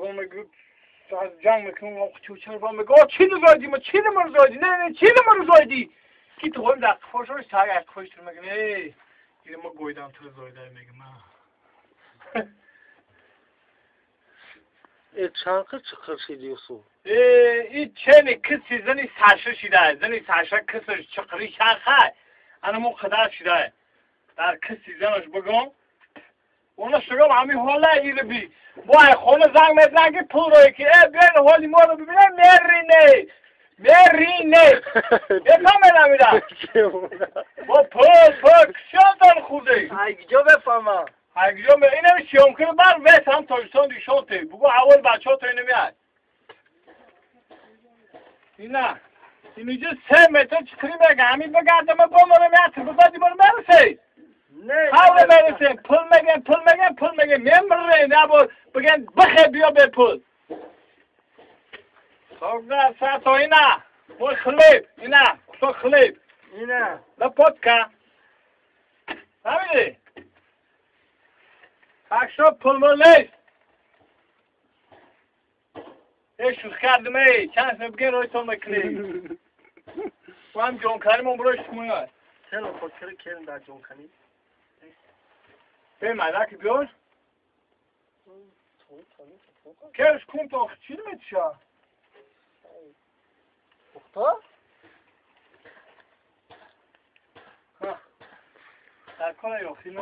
با میگه از جنگ میکنم چوچر با میگه چی نزدی ما چی نمرزادی نه چی نمرزادی کی تو هم دست خوشش ساگ خوش تو میگه نه این ما گویدم تو زایده میگه ما چانقه چقدر دیوسو این چه کسی زنی سرشه شده زنی سرشه کسش چقری شاخه انا مو خدا شده در کسی زنش بگم اونا شگم همین حالا ایره بی وای خونه زنگ مزنگی پول روی که بیان حالی ما رو ببینه مرینه بفهمه نمیدم با پول کشان دار خوده اگجا بفهمم اگجا اینم شیام کنه بر ویس هم تاجستان دیشانته بگو اول بچه ها تا اینه میاد اینه اینجا 3 متر چطوری بگه همین بگردم با منو میاد تو بزادی منو برسه حالا برسه پول میگه میمره نبا بگن بخه بیا به پول ساگه ساعتا اینه موی خلیب اینه کسا خلیب اینه لپات که نمیده اکشا پول مرلیست ایشوز کردم ای چند سنه بگین روی تون مکنی و هم جونکاریمون بروش مویاد چرا خود کرد در جونکنی به مدرک بیار کرش کن تا چی رو میتشا اختا در کنه یا خیلی